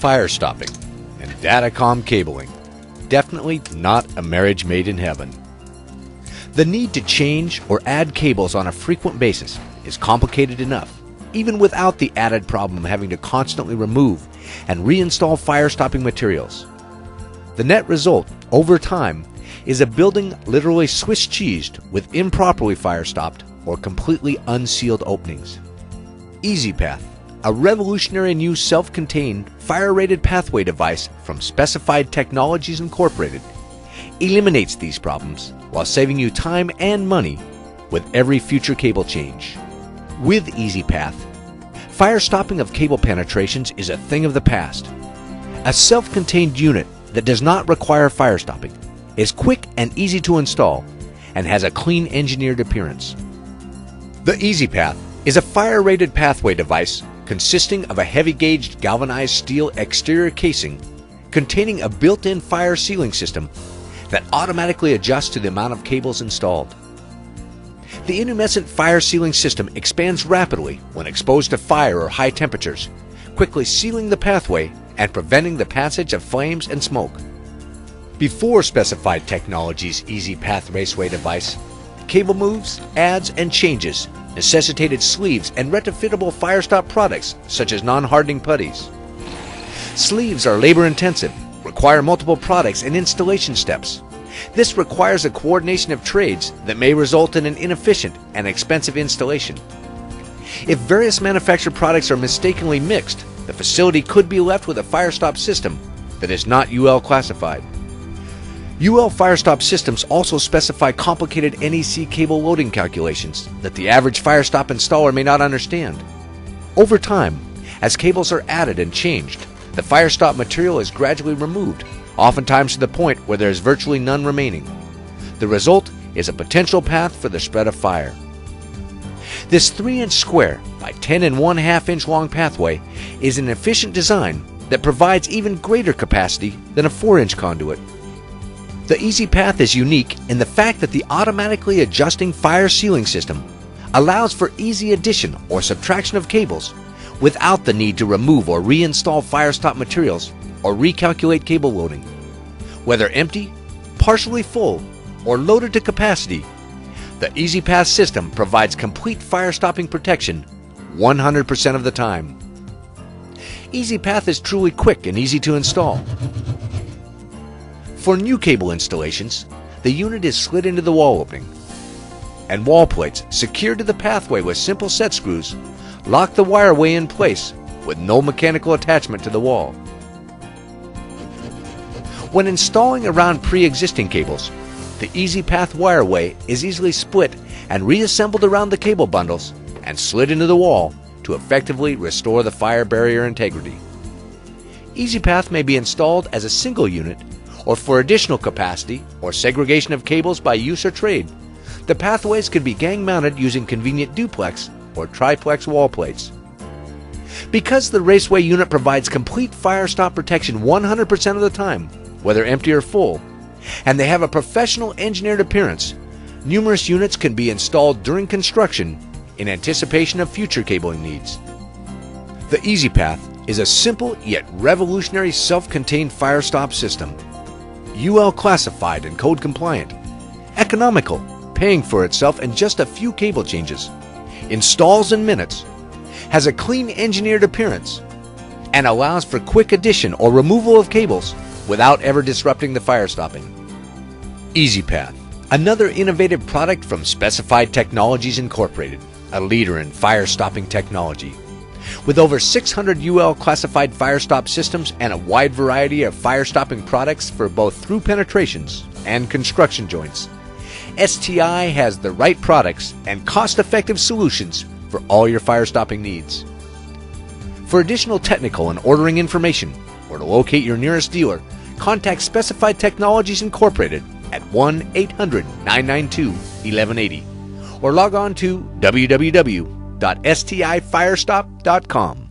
fire stopping and datacom cabling. Definitely not a marriage made in heaven. The need to change or add cables on a frequent basis is complicated enough, even without the added problem of having to constantly remove and reinstall fire stopping materials. The net result, over time, is a building literally Swiss cheesed with improperly fire stopped or completely unsealed openings. EasyPath, a revolutionary new self-contained, fire-rated pathway device from Specified Technologies Incorporated, eliminates these problems while saving you time and money with every future cable change. With EasyPath, fire stopping of cable penetrations is a thing of the past. A self-contained unit that does not require fire stopping, is quick and easy to install, and has a clean engineered appearance. The EasyPath is a fire-rated pathway device consisting of a heavy-gauged galvanized steel exterior casing containing a built-in fire sealing system that automatically adjusts to the amount of cables installed. The intumescent fire sealing system expands rapidly when exposed to fire or high temperatures, quickly sealing the pathway and preventing the passage of flames and smoke. Before Specified Technologies' EasyPath Raceway device, cable moves, adds, and changes necessitated sleeves and retrofittable fire-stop products such as non-hardening putties. Sleeves are labor-intensive, require multiple products and installation steps. This requires a coordination of trades that may result in an inefficient and expensive installation. If various manufactured products are mistakenly mixed, the facility could be left with a fire-stop system that is not UL classified. UL fire-stop systems also specify complicated NEC cable loading calculations that the average fire-stop installer may not understand. Over time, as cables are added and changed, the fire-stop material is gradually removed, oftentimes to the point where there is virtually none remaining. The result is a potential path for the spread of fire. This 3-inch square by 10 1/2 inch long pathway is an efficient design that provides even greater capacity than a 4-inch conduit. The EasyPath is unique in the fact that the automatically adjusting fire sealing system allows for easy addition or subtraction of cables without the need to remove or reinstall fire stop materials or recalculate cable loading. Whether empty, partially full, or loaded to capacity, the EasyPath system provides complete fire stopping protection 100% of the time. EasyPath is truly quick and easy to install. For new cable installations, the unit is slid into the wall opening, and wall plates secured to the pathway with simple set screws lock the wireway in place with no mechanical attachment to the wall. When installing around pre-existing cables, the EasyPath wireway is easily split and reassembled around the cable bundles and slid into the wall to effectively restore the fire barrier integrity. EasyPath may be installed as a single unit or for additional capacity or segregation of cables by use or trade. The pathways could be gang mounted using convenient duplex or triplex wall plates. Because the Raceway unit provides complete fire stop protection 100% of the time, whether empty or full, and they have a professional engineered appearance, numerous units can be installed during construction in anticipation of future cabling needs. The EasyPath is a simple yet revolutionary self-contained fire stop system. UL classified and code compliant, economical, paying for itself in just a few cable changes, installs in minutes, has a clean engineered appearance, and allows for quick addition or removal of cables without ever disrupting the fire stopping. EasyPath, another innovative product from Specified Technologies Incorporated, a leader in fire stopping technology. With over 600 UL classified fire stop systems and a wide variety of fire stopping products for both through penetrations and construction joints, STI has the right products and cost-effective solutions for all your fire stopping needs. For additional technical and ordering information or to locate your nearest dealer, contact Specified Technologies Incorporated at 1-800-992-1180 or log on to www.stifirestop.com.